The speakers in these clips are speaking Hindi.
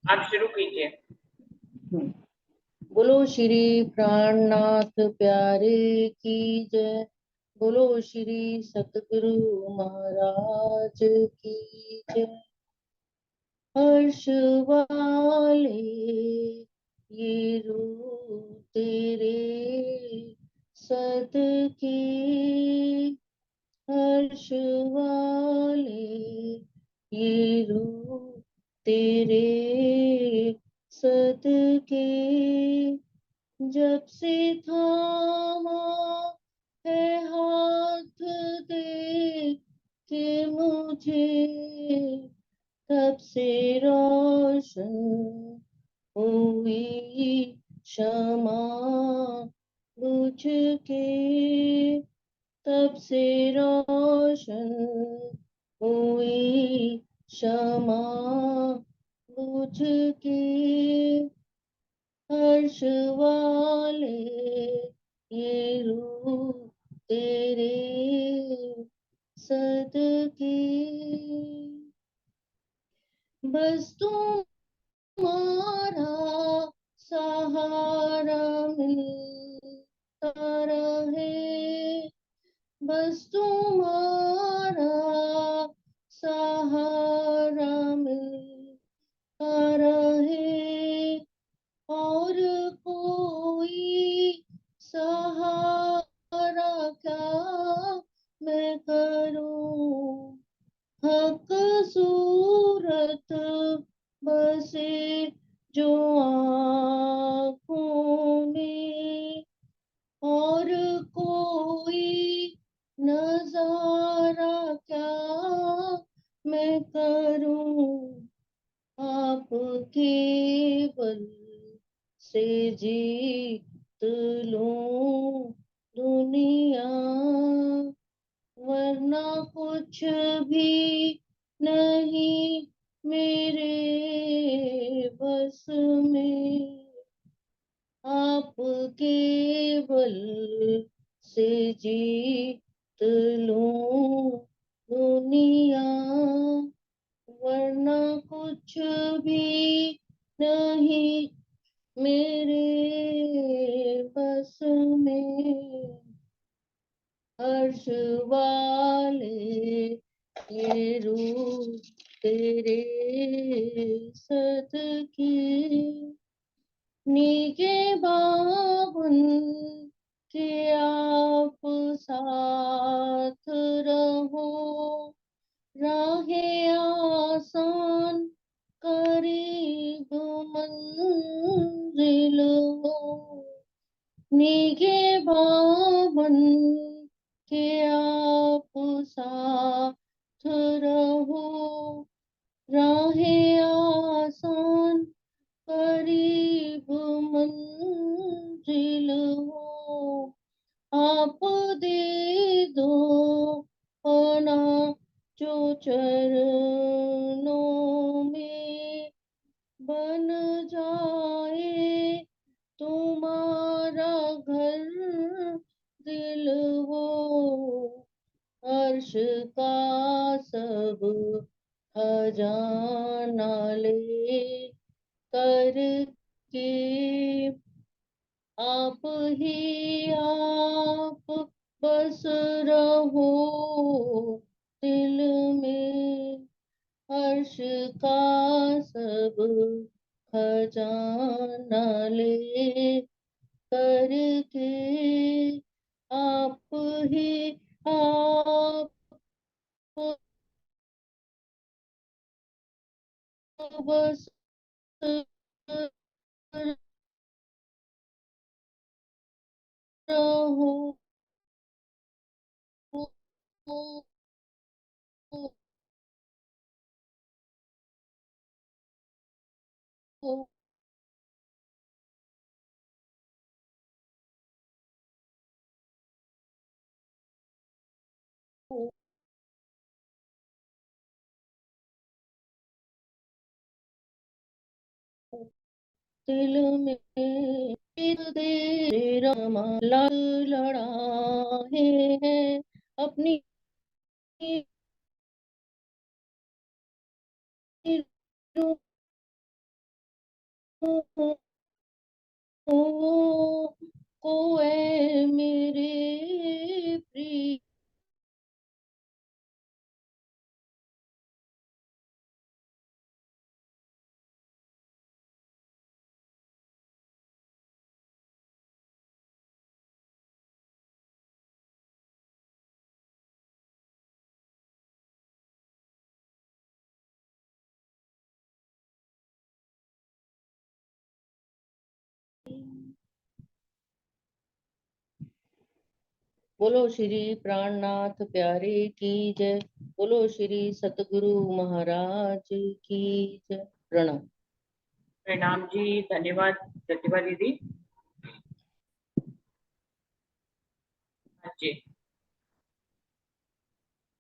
आप शुरू कीजिए। हम्म। बोलो श्री प्राणनाथ प्यारे की जय। बोलो श्री सतगुरु महाराज की जय। हर्ष वाले ये रूप तेरे सदके, हर्ष वाले ये रूप तेरे सदके, जब से थामा है हाथ दे के मुझे, तब से रोशन हुई क्षमा बुझ के, तब से रोशन हुई क्षमा बुझ के, हर्ष वाले ये रूप तेरे सदके, बस तुम्हारा सहारा मिलता रहे, बस तुम्हारा सहारा मिलता रहे, और कोई सहारा क्या मैं करूं, हक सूरत बसे जो आँखों में, और कोई नजारा क्या मैं करूं, आप केवल से जीत लूं दुनिया, वरना कुछ भी नहीं मेरे बस में, आप केवल से जीत लूं दुनिया, वरना कुछ भी नहीं मेरे बस में, हर्ष वाले ये रूप तेरे सदके, नीके बाबुन के आप साथ रहो, राहे आसान करीब मंजिल हो, नीके बाबन के आप साथ रहो, राहे आसान करीब मंजिल हो, आप दे दो पना जो चरणों में, बन जाए तुम्हारा घर दिल वो, अर्श का सब खजाना ले करके, आप ही आप बस रहो दिल में, अर्श का सब खजाना ले करके, आप ही आप बस रहो दिल में, तेरे रामा लड़ाए हैं अपनी को ऐ मेरे प्रिय। बोलो श्री प्राणनाथ प्यारे की जय। बोलो श्री सतगुरु महाराज की जय। प्रणाम। प्रणाम जी, धन्यवाद प्रतिभा दीदी। हाँ जी,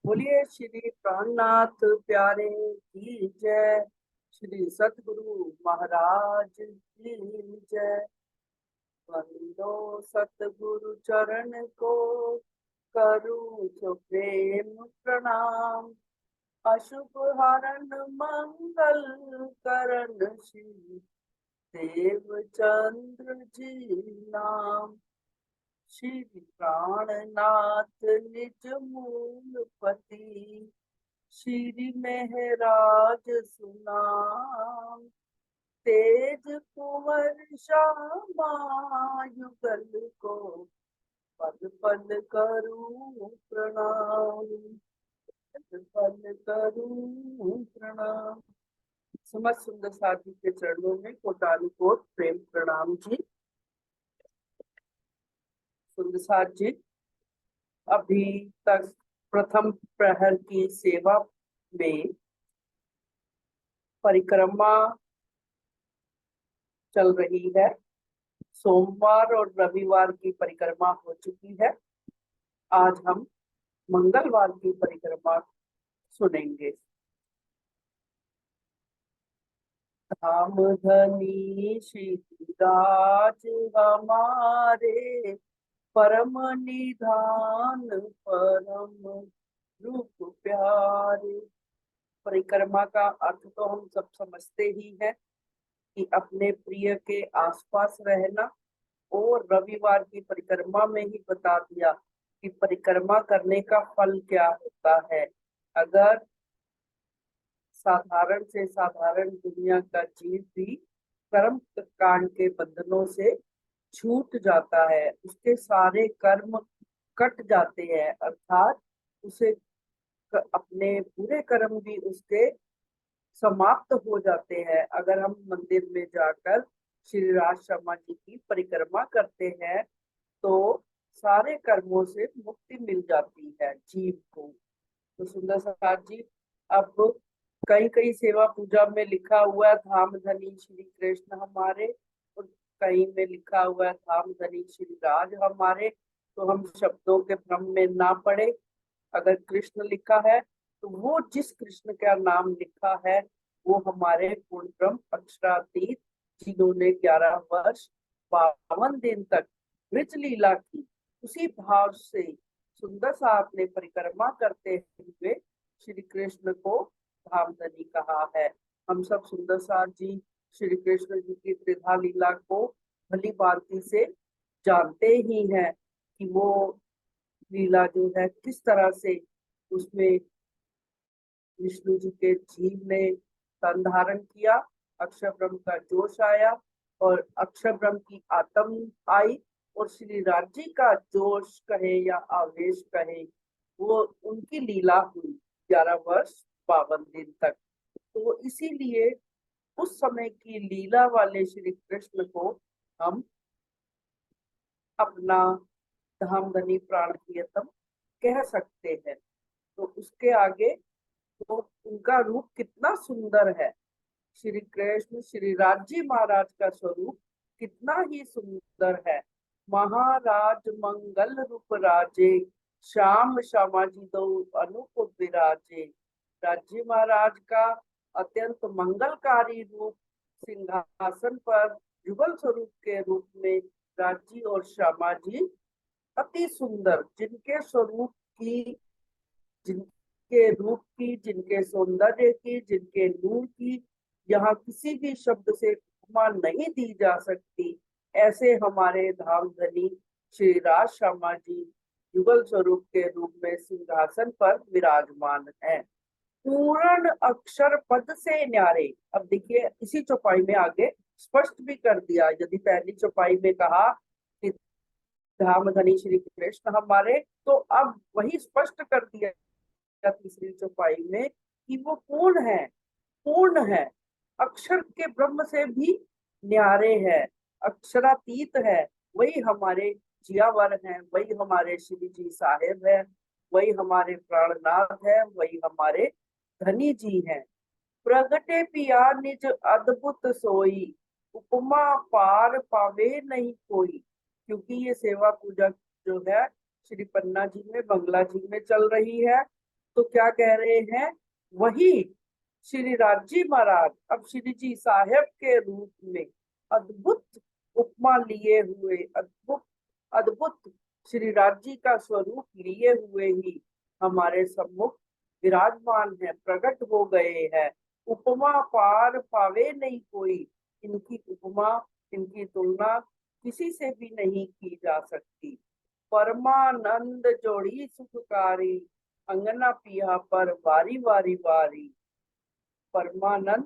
बोलिए श्री प्राणनाथ प्यारे की जय। श्री सतगुरु महाराज की जय। वंदो सतगुरु चरण को, करूं जो प्रेम प्रणाम। अशुभ हरण मंगल करण श्री देवचंद्र जी नाम। श्री प्राणनाथ निज मूलपति, श्री महराज सुनाम। तेज कुंवर श्यामा युगल को, पल पल करूं प्रणाम। पल पल करूं प्रणाम। समस्त सुंदर साथी के चरणों में कोटानु कोट प्रेम प्रणाम जी। सुंदर साथ जी, अभी तक प्रथम प्रहर की सेवा में परिक्रमा चल रही है। सोमवार और रविवार की परिक्रमा हो चुकी है। आज हम मंगलवार की परिक्रमा सुनेंगे। धाम धनी श्री राज हमारे, परम निधान परम रूप प्यारे। परिक्रमा का अर्थ तो हम सब समझते ही हैं कि अपने प्रिय के आसपास रहना। और रविवार की परिक्रमा में ही बता दिया कि परिक्रमा करने का फल क्या होता है। अगर साधारण से साधारण दुनिया का जीव भी कर्म कांड के बंधनों से छूट जाता है, उसके सारे कर्म कट जाते हैं, अर्थात उसे अपने बुरे कर्म भी उसके समाप्त हो जाते हैं। अगर हम मंदिर में जाकर श्री राज शर्मा जी की परिक्रमा करते हैं तो सारे कर्मों से मुक्ति मिल जाती है जीव को। तो सुंदर साथ जी, अब कई कई सेवा पूजा में लिखा हुआ है धाम धनी श्री कृष्ण हमारे, और कहीं में लिखा हुआ है धाम धनी श्री राज हमारे। तो हम शब्दों के भ्रम में ना पड़े। अगर कृष्ण लिखा है तो वो जिस कृष्ण का नाम लिखा है वो हमारे पूर्ण ब्रह्म अक्षरातीत, जिन्होंने 11 वर्ष 52 दिन तक ब्रज लीला की, उसी भाव से सुंदर साहब ने परिक्रमा करते हुए श्री कृष्ण को धामधनी कहा है। हम सब सुंदर साहब जी श्री कृष्ण जी की त्रिधा लीला को भली भांति से जानते ही हैं कि वो लीला जो है किस तरह से उसमें विष्णु जी के जीव ने तन धारण किया, अक्षर ब्रह्म का जोश आया और अक्षर ब्रह्म की आत्म आई, और श्री राज्य का जोश कहे या आवेश कहे, वो उनकी लीला हुई 11 वर्ष 52 दिन तक। तो इसीलिए उस समय की लीला वाले श्री कृष्ण को हम अपना धामधनी प्राण प्रियतम कह सकते हैं। तो उसके आगे तो उनका रूप कितना सुंदर है। श्री कृष्ण श्री राज्य महाराज का स्वरूप कितना ही सुंदर है। महाराज मंगल रूप राजे, श्याम श्यामाजी दो अनूप विराजे। राज्य महाराज का अत्यंत मंगलकारी रूप, सिंहासन पर युगल स्वरूप के रूप में राज्य और श्यामा जी अति सुंदर, जिनके स्वरूप की, जिनके रूप की, जिनके सौंदर्य की, जिनके नूर की यहाँ किसी भी शब्द से उपमा नहीं दी जा सकती। ऐसे हमारे धाम धनी श्री राज श्यामा जी युगल स्वरूप के रूप में सिंहासन पर विराजमान है। पूर्ण अक्षर पद से न्यारे। अब देखिए इसी चौपाई में आगे स्पष्ट भी कर दिया। यदि पहली चौपाई में कहा कि धाम धनी श्री कृष्ण हमारे, तो अब वही स्पष्ट कर दिया तीसरी चौपाई में कि वो पूर्ण है, अक्षर के ब्रह्म से भी न्यारे है, अक्षरातीत है। वही हमारे जियावर हैं, वही हमारे श्री जी साहेब है, वही हमारे प्राणनाथ है, वही हमारे धनी जी हैं। प्रगटे पिया निज अद्भुत सोई, उपमा पार पावे नहीं कोई। क्योंकि ये सेवा पूजा जो है श्री पन्ना जी में, बंगला जी में चल रही है, तो क्या कह रहे हैं, वही श्री राजी महाराज अब श्री जी साहेब के रूप में अद्भुत उपमा लिए हुए, अद्भुत अद्भुत श्री राजी का स्वरूप लिए हुए ही हमारे सम्मुख विराजमान है, प्रकट हो गए हैं। उपमा पार पावे नहीं कोई। इनकी उपमा, इनकी तुलना किसी से भी नहीं की जा सकती। परमानंद जोड़ी सुखकारी, अंगना पिया पर वारी वारी वारी। परमानंद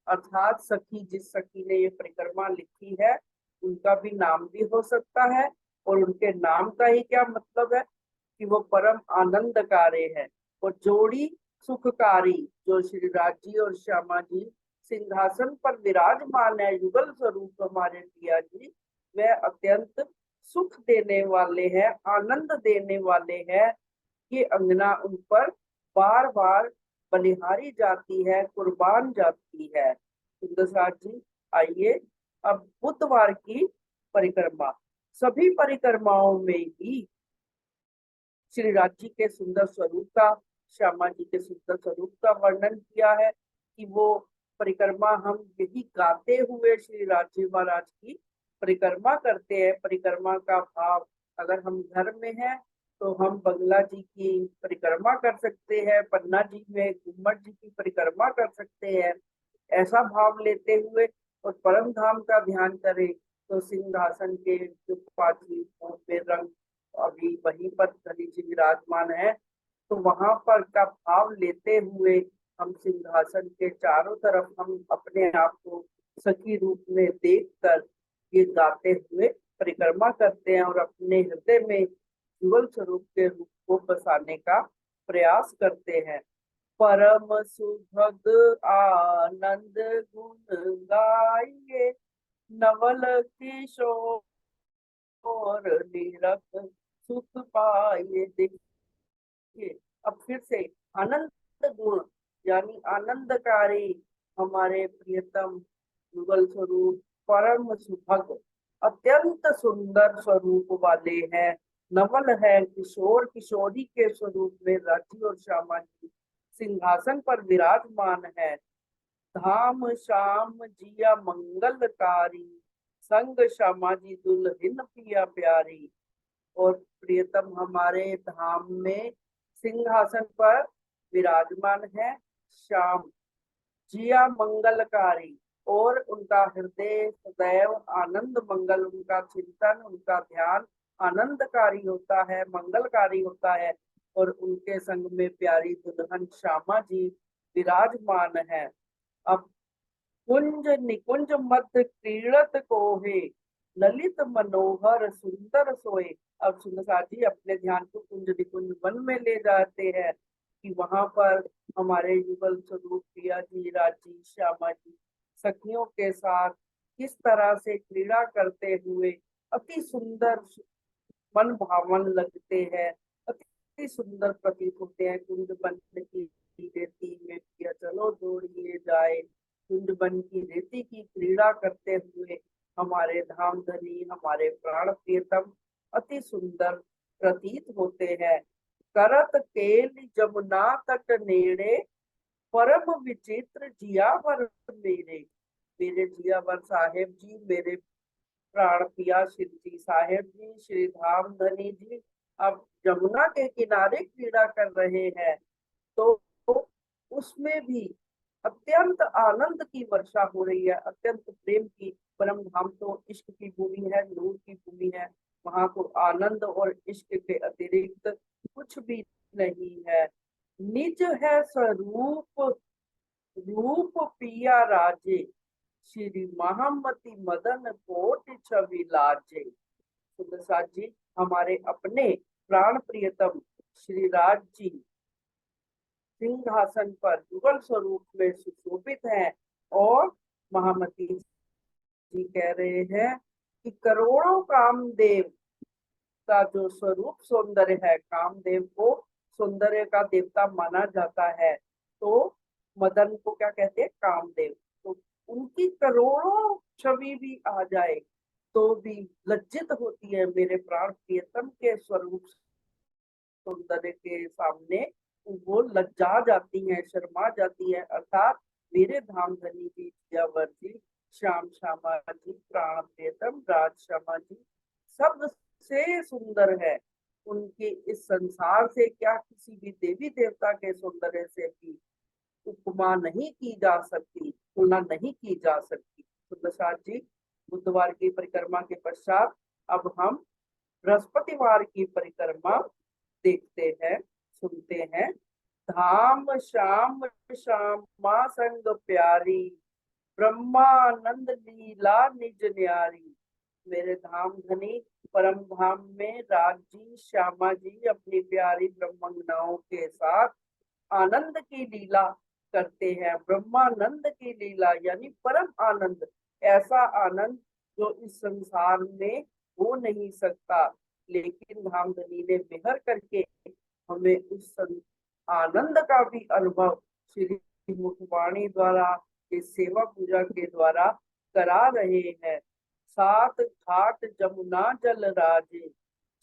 अर्थात सखी, जिस सखी ने ये परिक्रमा लिखी है उनका भी नाम भी हो सकता है, और उनके नाम का ही क्या मतलब है कि वो परम आनंदकारी है। और जोड़ी सुखकारी, जो श्री राज जी और श्यामा जी सिंहासन पर विराजमान है, युगल स्वरूप हमारे पिया जी, वह अत्यंत सुख देने वाले हैं, आनंद देने वाले हैं। ये अंगना उन पर बार बार बलिहारी जाती है, कुर्बान जाती है। सुंदर जी आइए अब बुधवार की परिक्रमा। सभी परिक्रमाओं में ही श्री राज जी के सुंदर स्वरूप का, श्यामा जी के सुंदर स्वरूप का वर्णन किया है कि वो परिक्रमा हम यही गाते हुए श्री राज जी महाराज की परिक्रमा करते हैं। परिक्रमा का भाव अगर हम घर में हैं तो हम बंगला जी की परिक्रमा कर सकते हैं, पन्ना जी में गुम्मट जी की परिक्रमा कर सकते हैं। ऐसा भाव लेते हुए और परम धाम का ध्यान करें तो सिंहासन के जो पांचवी में रंग अभी वहीं पर धनी जी विराजमान है, तो वहां पर का भाव लेते हुए हम सिंहासन के चारों तरफ हम अपने आप को सखी रूप में देखकर ये गाते हुए परिक्रमा करते हैं और अपने हृदय में युगल स्वरूप के रूप को बसाने का प्रयास करते हैं। परम सुभग आनंद गुण गाइए, नवल किशोर निरख सुख पाए। देखिए अब फिर से आनंद गुण यानी आनंदकारी हमारे प्रियतम युगल स्वरूप परम सुभग अत्यंत सुंदर स्वरूप वाले हैं, नवल है, किशोर किशोरी के स्वरूप में राजी और श्यामा जी सिंहासन पर विराजमान है। धाम श्याम जिया मंगलकारी, संग श्यामा जी दुल्हन पिया प्यारी। और प्रियतम हमारे धाम में सिंहासन पर विराजमान है श्याम, जिया मंगलकारी, और उनका हृदय सदैव आनंद मंगल, उनका चिंतन, उनका ध्यान आनंदकारी होता है, मंगलकारी होता है। और उनके संग में प्यारी दुल्हन श्यामा जी विराजमान है। अब कुंज निकुंज मध्य क्रीड़त कोहे, ललित मनोहर सुंदर सोए। अब सुंदर जी अपने ध्यान को कुंज निकुंज वन में ले जाते हैं कि वहां पर हमारे युगल स्वरूप पिया जी, राजी, श्यामा जी सखियों के साथ किस तरह से क्रीड़ा करते हुए अति सुंदर मन भावन लगते हैं, अति सुंदर प्रतीत होते हैं। कुंज वन की रेती में पिया चलो दौड़िए जाए, कुंज वन की रेती की क्रीड़ा करते हुए हमारे धाम धनी, हमारे प्राण प्रियतम अति सुंदर प्रतीत होते हैं। करत केल जमुना तट नेड़े, परम विचित्र जियावर मेरे। मेरे जियावर साहेब जी, मेरे प्राण पिया श्री जी साहेब जी, श्री धाम धनी जी अब यमुना के किनारे क्रीड़ा कर रहे हैं। तो उसमें भी अत्यंत आनंद की वर्षा हो रही है, अत्यंत प्रेम की। परम धाम तो इश्क की भूमि है, नूर की भूमि है। वहां तो आनंद और इश्क के अतिरिक्त कुछ भी नहीं है। निज है स्वरूप रूप पिया राजे, श्री महामती मदन कोटि छवि लाजे। सुंदर साथ जी हमारे अपने प्राण प्रियतम श्री राज जी सिंहासन पर युगल स्वरूप में सुशोभित हैं। और महामती जी कह रहे हैं कि करोड़ों कामदेव का जो स्वरूप सौंदर्य है, कामदेव को सौंदर्य का देवता माना जाता है। तो मदन को क्या कहते हैं? कामदेव। तो उनकी करोड़ों छवि भी आ जाए तो भी लज्जित होती है मेरे प्राण प्रियतम के स्वरूप सौंदर्य के सामने। वो लज्जा जाती है, शर्मा जाती है। अर्थात मेरे धाम धनी जी, जियावर जी, श्याम श्यामा जी, प्राण प्रियतम राज श्यामा जी सबसे सुंदर है। उनके इस संसार से क्या किसी भी देवी देवता के सौंदर्य से भी उपमा नहीं की जा सकती, तुलना नहीं की जा सकती। तो प्रसाद जी बुधवार की परिक्रमा के पश्चात अब हम बृहस्पतिवार की परिक्रमा देखते हैं, सुनते हैं। धाम श्याम श्याम माँ संग प्यारी, ब्रह्मानंद लीला निज न्यारी। मेरे धाम धनी परम धाम में राज जी श्यामा जी अपनी प्यारी ब्रह्मंगनाओं के साथ आनंद की लीला करते हैं। ब्रह्मानंद की लीला यानी परम आनंद, ऐसा आनंद जो इस संसार में हो नहीं सकता। लेकिन धामधनी ने मेहर करके हमें उस आनंद का भी अनुभव श्री मुखवाणी द्वारा, इस सेवा पूजा के द्वारा करा रहे हैं। सात घाट जमुना जल राजे,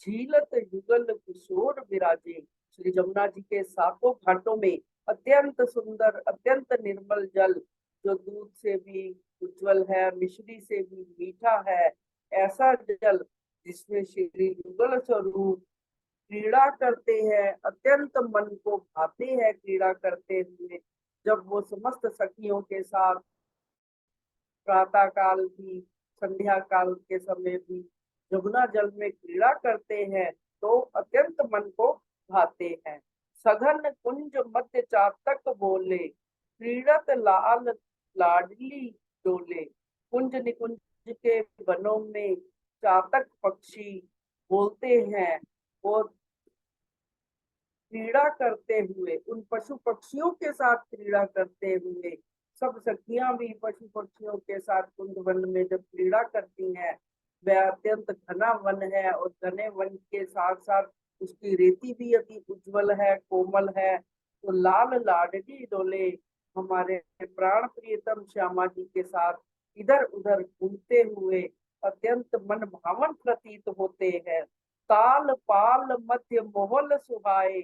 झीलत युगल किशोर विराजे। श्री जमुना जी के सातों घाटों में अत्यंत सुंदर, अत्यंत निर्मल जल, जो दूध से भी उज्जवल है, मिश्री से भी मीठा है, ऐसा जल जिसमें श्री युगल स्वरूप क्रीड़ा करते हैं, अत्यंत मन को भाते हैं क्रीड़ा करते हुए। जब वो समस्त सखियों के साथ प्रातः काल भी, संध्या काल के समय भी यमुना जल में क्रीड़ा करते हैं तो अत्यंत मन को भाते हैं। सघन कुंज मध्य चातक बोले, क्रीड़त लाल लाडली डोले। कुंज निकुंज के वनों में चातक पक्षी बोलते हैं और क्रीड़ा करते हुए, उन पशु पक्षियों के साथ क्रीड़ा करते हुए, सब सखियां भी पशु पक्षियों के साथ कुंज वन में जब क्रीड़ा करती हैं, वह अत्यंत घना वन है और घने वन के साथ साथ उसकी रेती भी अति उज्जवल है, कोमल है। तो लाल लाडली डोले हमारे प्राण प्रियतम श्यामा जी के साथ इधर उधर घूमते हुए अत्यंत मन भावन प्रतीत होते हैं। ताल पाल मध्य मोहल सुहाए,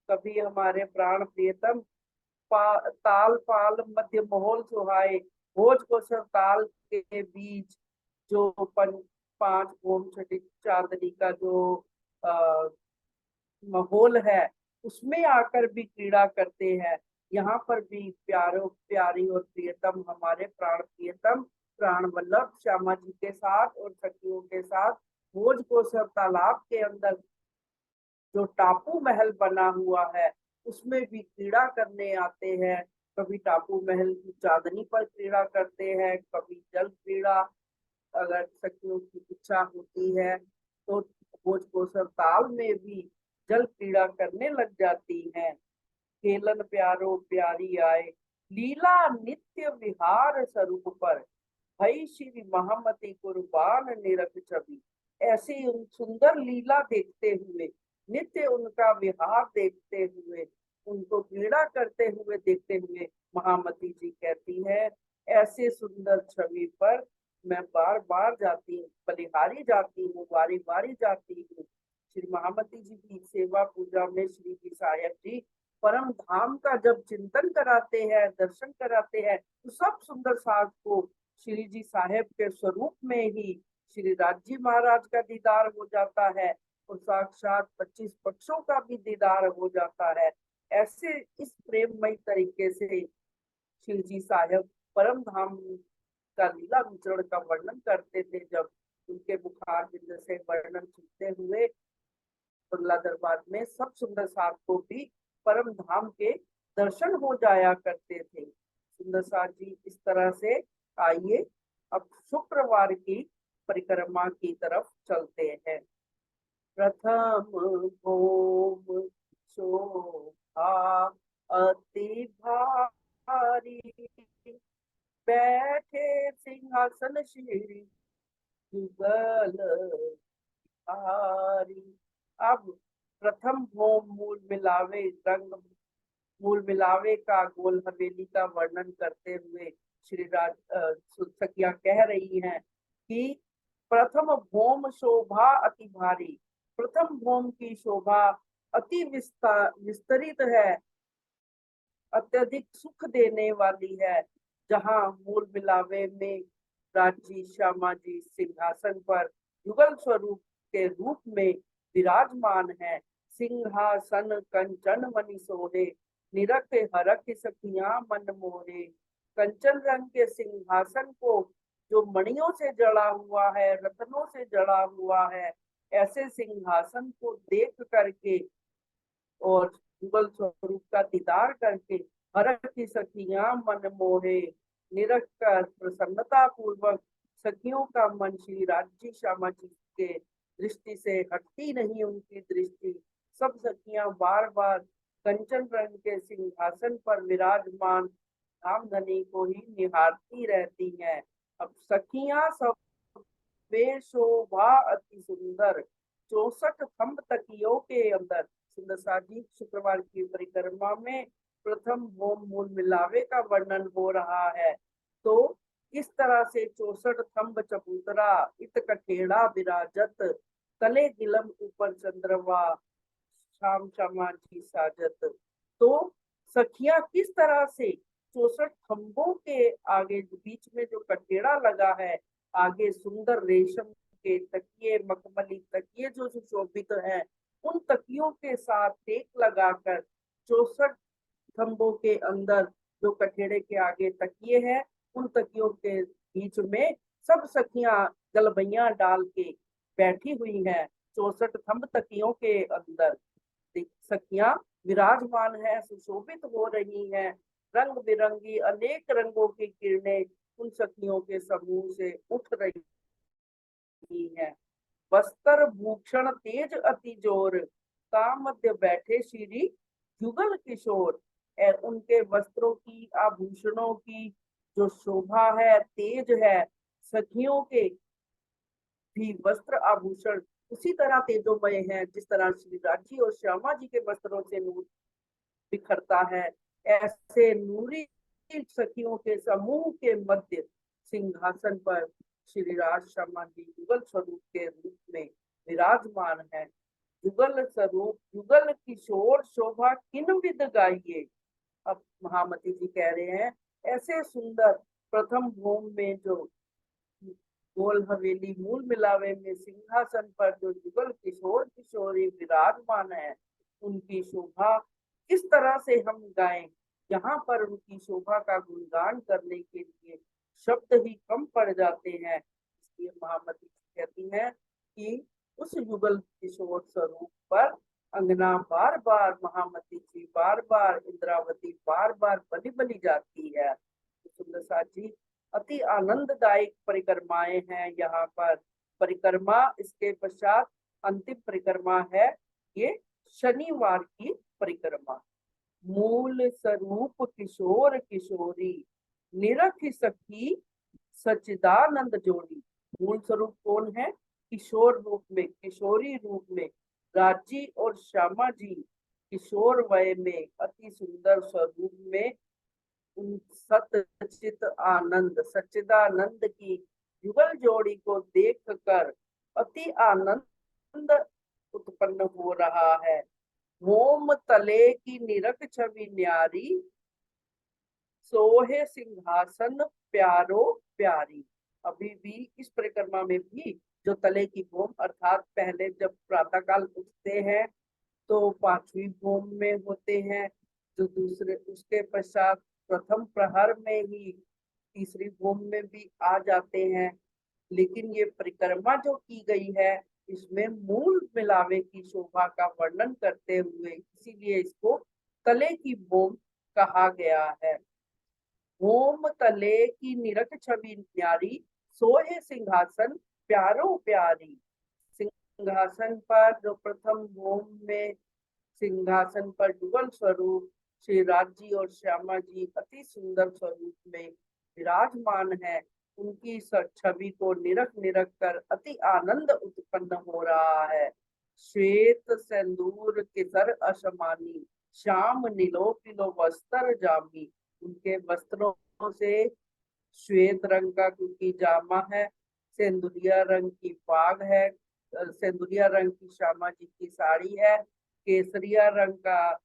कभी हमारे प्राण प्रियतम ताल पाल मध्य मोहल सुहाए, भोज को ताल के बीच जो पांच ओम छठी चांदनी का जो माहौल है उसमें आकर भी क्रीड़ा करते हैं। यहाँ पर भी प्यारो प्यारी और प्रियतम हमारे प्राण प्रियतम प्राण वल्लभ श्यामा जी के साथ और सखियों के साथ भोज को तालाब के अंदर जो टापू महल बना हुआ है उसमें भी क्रीड़ा करने आते हैं। कभी टापू महल की चांदनी पर क्रीड़ा करते हैं, कभी जल क्रीड़ा, अगर सखियों की इच्छा होती है तो भोजकोसर ताल में भी जल क्रीड़ा करने लग जाती हैं। खेलन प्यारो प्यारी आए, लीला नित्य विहार स्वरूप पर, भई श्री महामती कुर्बान निरख छवि। ऐसी सुंदर लीला देखते हुए, नित्य उनका विहार देखते हुए, उनको क्रीड़ा करते हुए देखते हुए महामती जी कहती है, ऐसे सुंदर छवि पर मैं बार बार जाती हूँ, बलिहारी जाती हूँ, बारी बारी जाती हूँ। श्री महामती जी की सेवा पूजा में श्री जी साहेब जी परम धाम का जब चिंतन कराते हैं, दर्शन कराते हैं, तो सब सुंदर साज को श्री जी साहेब के स्वरूप में ही श्री राजी महाराज का दीदार हो जाता है और साक्षात 25 पक्षों का भी दीदार हो जाता है। ऐसे इस प्रेममय तरीके से शिव जी साहब परम धाम का लीला विचरण का वर्णन करते थे। जब उनके बुखार बिंद से वर्णन सुनते हुए बंगला दरबार में सब सुंदर साहब को भी परम धाम के दर्शन हो जाया करते थे। सुंदर साहब जी इस तरह से आइए अब शुक्रवार की परिक्रमा की तरफ चलते हैं। प्रथम भोम शोभा अति भारी, बैठे सिंहासन श्री युगल हारी। अब प्रथम भोम मूल मिलावे रंग मूल मिलावे का गोल हवेली का वर्णन करते हुए श्री सखिया कह रही हैं कि प्रथम भोम शोभा अति भारी, प्रथम भोम की शोभा अति विस्तरित है, अत्यधिक सुख देने वाली है। जहाँ मूल मिलावे में राजी श्यामा जी सिंहासन पर युगल स्वरूप के रूप में विराजमान है। सिंहासन कंचन मणि सोहे, निरख हरख सखियां मन मोहे। कंचन रंग के सिंहासन को जो मणियों से जड़ा हुआ है, रत्नों से जड़ा हुआ है, ऐसे सिंहासन को देख करके और युगल स्वरूप का दीदार करके हरख की सखियां मन मोहे, निरख कर प्रसन्नता पूर्वक सखियों का मन श्री राज्य श्यामा जी के दृष्टि से हटती नहीं उनकी दृष्टि। सब सखियां बार बार कंचन रंग के सिंहासन पर विराजमान धामधनी को ही निहारती रहती हैं। अब सखियां सब वे शोभा अति सुंदर, 64 थंब तकियों के अंदर। सुंदर साजी शुक्रवार की परिक्रमा में प्रथम भोम मूल मिलावे का वर्णन हो रहा है। तो इस तरह से 64 थंब चबूतरा इत कठेड़ा विराजत, तले गिलम ऊपर चंद्रवा, शाम श्यामा जी साजत। तो सखियां किस तरह से 64 थंबों के आगे बीच में जो कठेड़ा लगा है, आगे सुंदर रेशम के तकिए, मखमली तकिए जो सुशोभित है, उन तकियों के साथ टेक लगाकर 64 थंबों के अंदर जो कठेड़े के आगे तकिए हैं, उन तकियों के बीच में सब सखियां गलबैया डाल के बैठी हुई हैं। 64 थंब तकियों के अंदर सखियां विराजमान है, सुशोभित हो रही हैं। रंग बिरंगी अनेक रंगों की किरणें उन सखियों के समूह से उठ रही हैं। वस्त्र भूषण तेज अति जोर, कामध्य बैठे श्री युगल किशोर। उनके वस्त्रों की, आभूषणों की जो शोभा है, तेज है। सखियों के भी वस्त्र आभूषण उसी तरह तेजोमय है जिस तरह श्री राजी और श्यामा जी के वस्त्रों से नूर बिखरता है। ऐसे नूरी सखियों के समूह के मध्य सिंहासन पर श्री राज श्यामा जी युगल स्वरूप के रूप में विराजमान है। युगल स्वरूप युगल किशोर शोभा किन विद गाइए। अब महामती जी कह रहे हैं ऐसे सुंदर प्रथम भोम में जो गोल हवेली मूल मिलावे में सिंहासन पर जो युगल किशोर किशोरी विराजमान है, उनकी शोभा किस तरह से हम गाएं। यहाँ पर उनकी शोभा का गुणगान करने के लिए शब्द ही कम पड़ जाते हैं। इसलिए महामती कहती हैं कि उस युगल किशोर स्वरूप पर अंगना बार बार महामती जी बार बार, इंद्रावती बार बार बलि बलि जाती है। सुंदर साजी अति आनंददायक परिक्रमाएं हैं यहाँ पर। परिक्रमा इसके पश्चात अंतिम परिक्रमा है ये शनिवार की परिक्रमा। मूल स्वरूप किशोर किशोरी, निरख सखी सच्चिदानंद जोड़ी। मूल स्वरूप कौन है? किशोर रूप में, किशोरी रूप में राजी और श्यामा जी किशोर वय में अति सुंदर स्वरूप में सतचित आनंद सच्चिदानंद की युगल जोड़ी को देखकर अति आनंद उत्पन्न हो रहा है। मोम तले की निरख छवि न्यारी, सोहे सिंहासन प्यारो प्यारी। अभी भी इस परिक्रमा में भी जो तले की भूम अर्थात पहले जब प्रातः काल उठते हैं तो 5वीं भूम में होते हैं, जो दूसरे उसके पश्चात प्रथम प्रहर में ही तीसरी भूम में भी आ जाते हैं। लेकिन ये परिक्रमा जो की गई है इसमें मूल मिलावे की शोभा का वर्णन करते हुए इसीलिए इसको तले की भूम कहा गया है। भूम तले की निरख छवि न्यारी, सोहे सिंहासन प्यारो प्यारी। सिंहासन पर जो प्रथम भूम में सिंहासन पर युगल स्वरूप श्री राज जी और श्यामा जी अति सुंदर स्वरूप में विराजमान है, उनकी छवि को निरख निरख कर अति आनंद उत्पन्न हो रहा है। श्वेत सिंदूर केसर असमानी, श्याम नीलो पिलो वस्त्र जामी। उनके वस्त्रों से श्वेत रंग का क्योंकि जामा है, सिंदूरिया रंग की पाग है, सिंदूरिया रंग की श्यामा जी की साड़ी है, केसरिया रंग का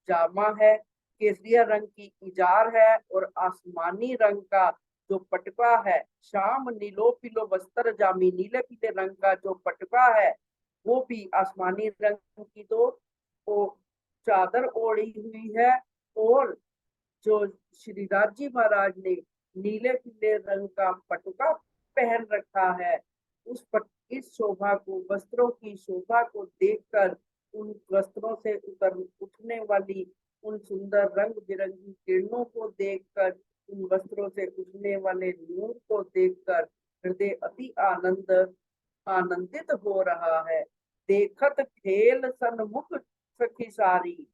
जामा है, केसरिया रंग की इजार है और आसमानी रंग का जो पटका है, श्याम नीलो पिलो वस्त्र जामी, नीले पीले रंग का जो पटका है वो भी आसमानी रंग की तो वो चादर ओढ़ी हुई है। और जो श्री राज जी महाराज ने नीले पीले रंग का पटुका पहन रखा है, इस शोभा को, वस्त्रों की शोभा को देखकर, उन वस्त्रों से उठने वाली उन सुंदर रंग बिरंगी किरणों को देखकर, उन वस्त्रों से उठने वाले नूर को देखकर हृदय अति आनंदित हो रहा है। देखत खेल सन्मुख सखी सारी,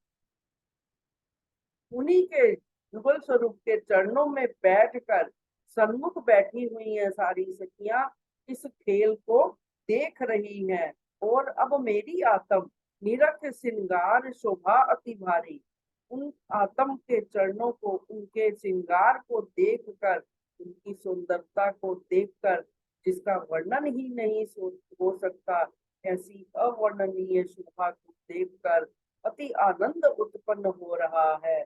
उन्हीं के युगल स्वरूप के चरणों में बैठकर सन्मुख बैठी हुई हैं सारी सखियां, इस खेल को देख रही हैं। और अब मेरी आत्म निरख श्रृंगार शोभा अति भारी, उन आत्म के चरणों को, उनके श्रृंगार को देखकर, उनकी सुंदरता को देखकर जिसका वर्णन ही नहीं हो सकता, ऐसी अवर्णनीय शोभा को देखकर अति आनंद उत्पन्न हो रहा है।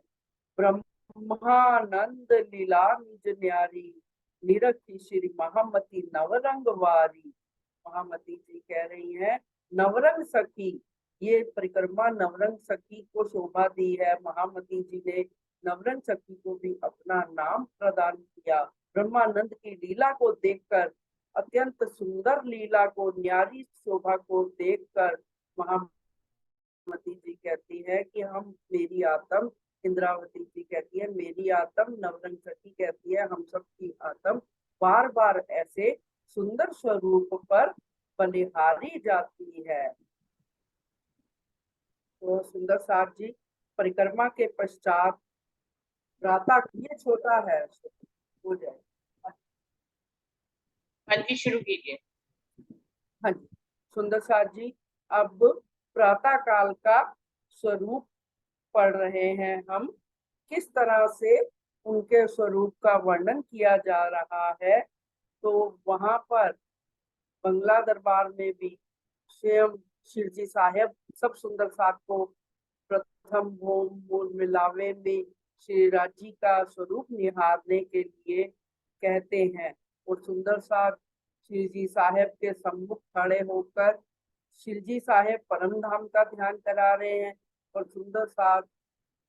ब्रह्मानंद लीला निज न्यारी, निरखी श्री महामती नवरंग वारी। महामती जी कह रही हैं नवरंग सखी, ये परिक्रमा नवरंग सखी को शोभा दी है। महामती जी ने नवरंग सखी को भी अपना नाम प्रदान किया। ब्रह्मानंद की लीला को देखकर, अत्यंत सुंदर लीला को, न्यारी शोभा को देखकर महामती जी कहती है कि हम, मेरी आत्म, इंद्रावती जी कहती है मेरी आत्म, नवरंग सखी कहती है हम सबकी आत्म बार बार ऐसे सुंदर स्वरूप पर बलिहारी जाती है। तो सुंदर साथ जी परिक्रमा के पश्चात प्रातः, ये छोटा है हो जाए। हाँ जी, शुरू कीजिए। हाँ जी, सुंदर साथ जी अब प्रातः काल का स्वरूप पढ़ रहे हैं हम, किस तरह से उनके स्वरूप का वर्णन किया जा रहा है। तो वहां पर बंगला दरबार में भी स्वयं शिरजी साहेब सब सुंदर साथ को प्रथम भूम मूल मिलावे में श्री राज जी का स्वरूप निहारने के लिए कहते हैं। और सुंदर साथ शिरजी साहेब के सम्मुख खड़े होकर शिरजी साहेब परम धाम का ध्यान करा रहे हैं और सुंदर साथ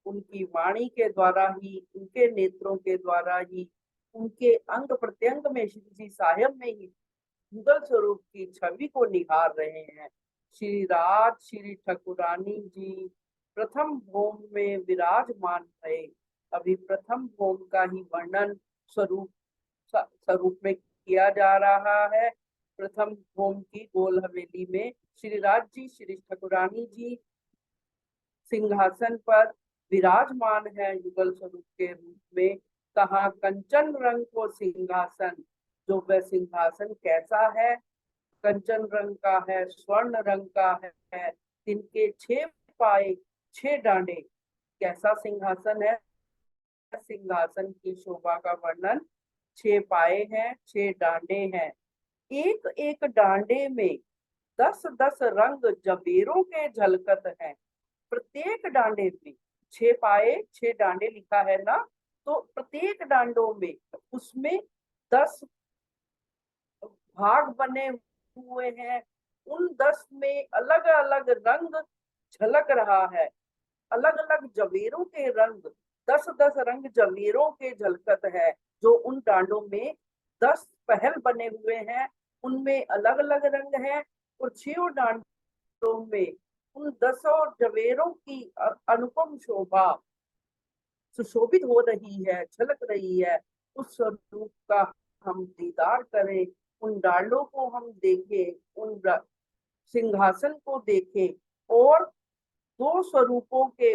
उनकी वाणी के द्वारा ही, उनके नेत्रों के द्वारा ही, उनके अंग प्रत्यंग में शिरजी साहेब में ही युगल स्वरूप की छवि को निहार रहे हैं। श्री राज श्री ठाकुरानी जी प्रथम भोम में विराजमान है। अभी प्रथम भोम का ही वर्णन स्वरूप में किया जा रहा है। प्रथम भोम की गोल हवेली में श्री राज जी श्री ठाकुरानी जी सिंहासन पर विराजमान है युगल स्वरूप के रूप में। कहा कंचन रंग को सिंहासन, जो वह सिंहासन कैसा है, कंचन रंग का है, स्वर्ण रंग का है, इनके 6 पाए 6 डांडे, कैसा सिंहासन है। सिंहासन की शोभा का वर्णन, 6 पाए हैं, 6 डांडे हैं, एक एक डांडे में 10-10 रंग जबेरों के झलकत हैं। प्रत्येक डांडे में 6 पाए 6 डांडे लिखा है ना, तो प्रत्येक डांडों में उसमें 10 भाग बने हुए हैं। उन 10 में अलग अलग रंग झलक रहा है, अलग अलग जवेरों के रंग 10-10 रंग जमीरों के झलकत है। जो उन डांडों में 10 पहल बने हुए हैं, उनमें अलग अलग रंग है, और 6 डांडों में उन 10 जवेरों की अनुपम शोभा सुशोभित हो रही है, झलक रही है। उस स्वरूप का हम दीदार करें, उन डालों को हम देखें, उन सिंहासन को देखें, और 2 स्वरूपों के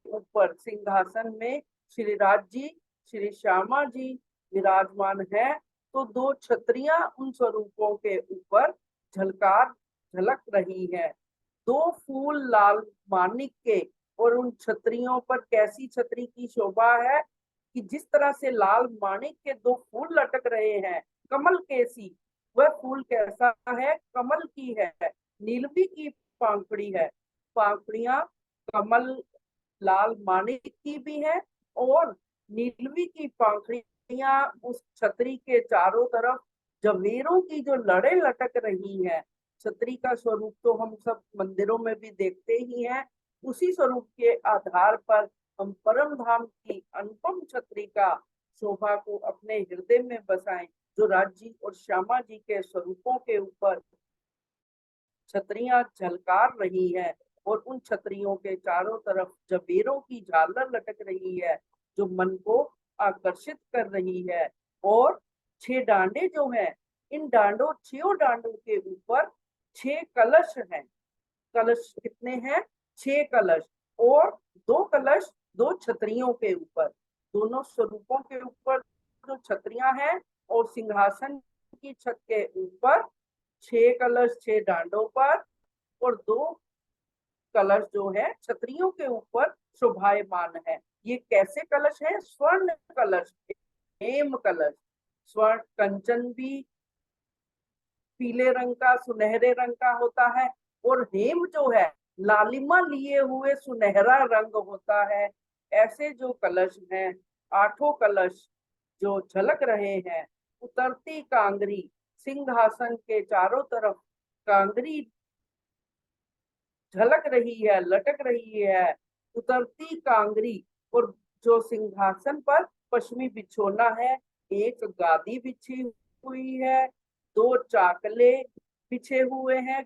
ऊपर सिंहासन में श्री राज जी, श्री श्यामा जी विराजमान है, तो 2 छत्रियां उन स्वरूपों के ऊपर झलक रही है। 2 फूल लाल मानिक के, और उन छतरियों पर कैसी छतरी की शोभा है कि जिस तरह से लाल मानिक के 2 फूल लटक रहे हैं, कमल कैसी, वह फूल कैसा है, कमल की है। नीलवी की पांखड़ी है, पांखड़ियां कमल लाल मानिक की भी है, और नीलवी की पांखड़ियां उस छतरी के चारों तरफ जमीरों की जो लड़े लटक रही हैं। छतरी का स्वरूप तो हम सब मंदिरों में भी देखते ही हैं। उसी स्वरूप के आधार पर हम परम धाम की अनुपम छतरी का शोभा को अपने हृदय में बसाएं, जो राज जी और श्यामा जी के स्वरूपों के ऊपर छतरियां झलकार रही है, और उन छतरियों के चारों तरफ जबीरों की झालर लटक रही है, जो मन को आकर्षित कर रही है। और 6 डांडे जो हैं, इन डांडों 6 डांडों के ऊपर 6 कलश हैं। कलश कितने हैं? 6 कलश, और 2 कलश 2 छतरियों के ऊपर, दोनों स्वरूपों के ऊपर जो छतरियां हैं, और सिंहासन की छत के ऊपर 6 कलश 6 डांडों पर, और 2 कलश जो है छतरियों के ऊपर शोभायमान है। ये कैसे कलश है? स्वर्ण कलश, हेम कलश। स्वर्ण कंचन भी पीले रंग का, सुनहरे रंग का होता है, और हेम जो है लालिमा लिए हुए सुनहरा रंग होता है। ऐसे जो कलश हैं, 8 कलश जो झलक रहे हैं, उतरती कांगरी, सिंहासन के चारों तरफ कांगरी झलक रही है, लटक रही है, उतरती कांगरी। और जो सिंहासन पर पश्चिमी बिछोना है, एक गादी बिछी हुई है, 2 चाकले बिछे हुए हैं,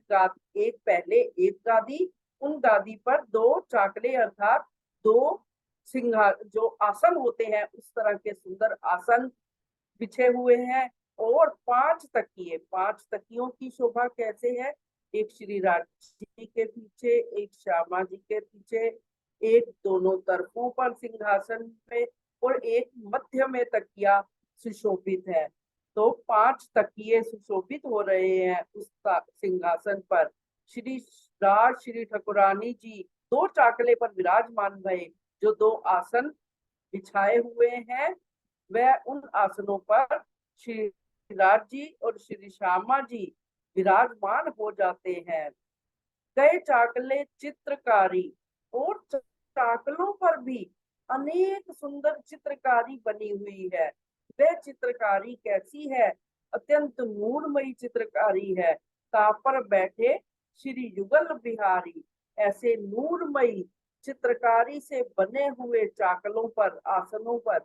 एक पहले एक गादी, उन गादी पर 2 चाकले अर्थात 2 सिंहा जो आसन होते हैं, उस तरह के सुंदर आसन बिछे हुए हैं, और 5 तकिए, 5 तकियों की शोभा कैसे है? एक श्री राज जी के पीछे, एक श्यामा जी के पीछे, एक दोनों तरफों पर सिंहासन पे, और एक मध्य में तकिया सुशोभित है। तो 5 तकिए सुशोभित हो रहे हैं उस सिंहासन पर। श्री राज श्री ठाकुरानी जी 2 चाकले पर विराजमान भये, जो 2 आसन बिछाए हुए हैं, वह उन आसनों पर श्री राज जी और श्री श्यामा जी विराजमान हो जाते हैं। कई चाकले चित्रकारी, और चाकलों पर भी अनेक सुंदर चित्रकारी बनी हुई है। वह चित्रकारी कैसी है? अत्यंत नूरमयी चित्रकारी है। पर बैठे श्री युगल बिहारी, ऐसे नूरमयी चित्रकारी से बने हुए चाकलों पर, आसनों पर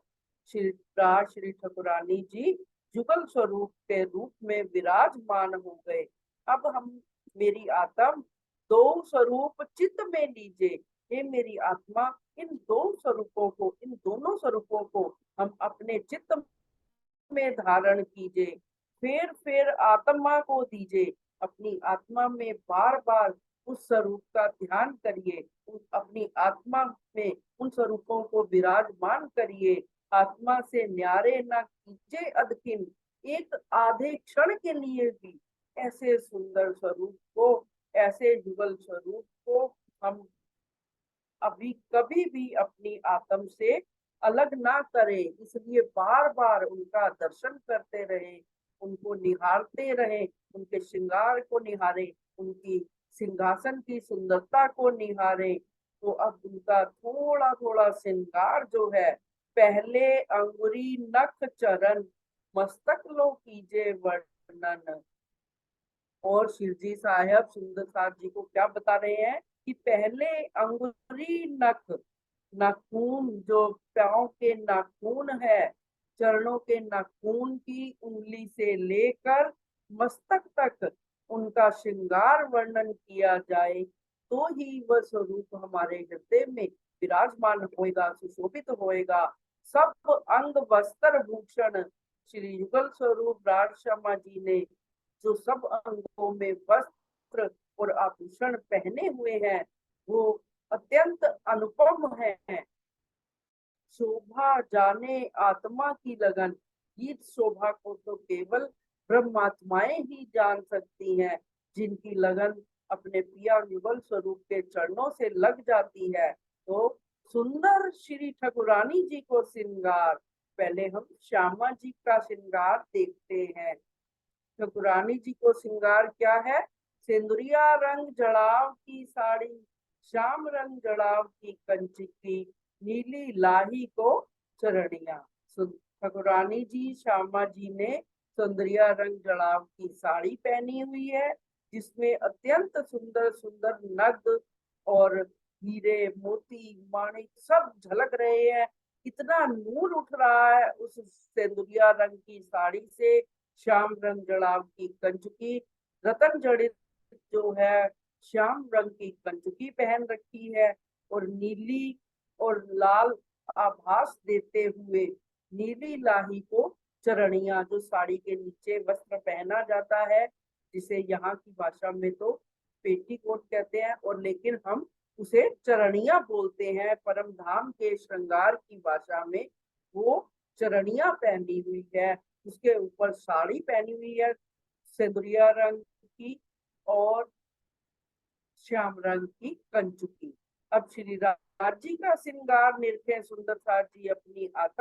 श्री ठाकुरानी जी जुगल स्वरूप के रूप में विराजमान हो गए। अब हम मेरी आत्म 2 स्वरूप चित्त में लीजिए। हे मेरी आत्मा, इन 2 स्वरूपों को, इन दोनों स्वरूपों को हम अपने चित्त में धारण कीजिए। फिर आत्मा को दीजिए। अपनी आत्मा में बार बार उस स्वरूप का ध्यान करिए, अपनी आत्मा में उन स्वरूपों को विराजमान करिए। आत्मा से न्यारे न कीजिए अदकिन, एक आधे क्षण के लिए भी ऐसे सुंदर स्वरूप को, ऐसे युगल स्वरूप को हम अभी कभी भी अपनी आत्म से अलग ना करें। इसलिए बार बार उनका दर्शन करते रहें, उनको निहारते रहें, उनके श्रृंगार को निहारें, उनकी सिंहासन की सुंदरता को निहारें। तो अब उनका थोड़ा थोड़ा श्रृंगार जो है, पहले अंगुरी नख चरण मस्तक लो कीजिए वर्णन। और शिवजी साहब सुंदर साहब जी को क्या बता रहे हैं कि पहले अंगुरी नख नाखून, जो पाँव के नाखून है, चरणों के नाखून की उंगली से लेकर मस्तक तक उनका श्रृंगार वर्णन किया जाए तो ही वह स्वरूप हमारे हृदय में विराजमान होएगा, सुशोभित होएगा। सब अंग वस्त्र भूषण श्री युगल स्वरूप राज शर्मा जी ने जो सब अंगों में वस्त्र और आभूषण पहने हुए हैं वो अत्यंत अनुपम है। शोभा जाने आत्मा की लगन, गीत शोभा को तो केवल ब्रह्मात्माएं ही जान सकती हैं, जिनकी लगन अपने पिया युगल स्वरूप के चरणों से लग जाती है। तो सुंदर श्री ठकुरानी जी को श्रृंगार, पहले हम श्यामा जी का श्रृंगार देखते हैं। ठकुरानी जी को श्रृंगार क्या है? सिंदूरिया रंग जड़ाव की साड़ी, श्याम रंग जड़ाव की कंचकी, नीली लाही को चरणिया। ठकुरानी जी श्यामा जी ने सुंदरिया रंग जड़ाव की साड़ी पहनी हुई है, जिसमें अत्यंत सुंदर सुंदर नग और हीरे मोती माणिक सब झलक रहे हैं। इतना नूर उठ रहा है उस सिंदूरिया रंग की साड़ी से। श्याम रंग जड़ाव की कंचुकी, रतन जड़ित जो है श्याम रंग की कंचुकी पहन रखी है, और नीली और लाल आभास देते हुए नीली लाही को चरणिया, जो साड़ी के नीचे वस्त्र पहना जाता है, जिसे यहाँ की भाषा में तो पेटीकोट कहते हैं, और लेकिन हम उसे चरणिया बोलते हैं। परम धाम के श्रृंगार की भाषा में वो चरणिया पहनी हुई है, उसके ऊपर साड़ी पहनी हुई है सिंदूरिया रंग की और श्याम रंग की कंचुकी। अब श्री राज जी का श्रृंगार निरखे सुंदर साज जी अपनी आकर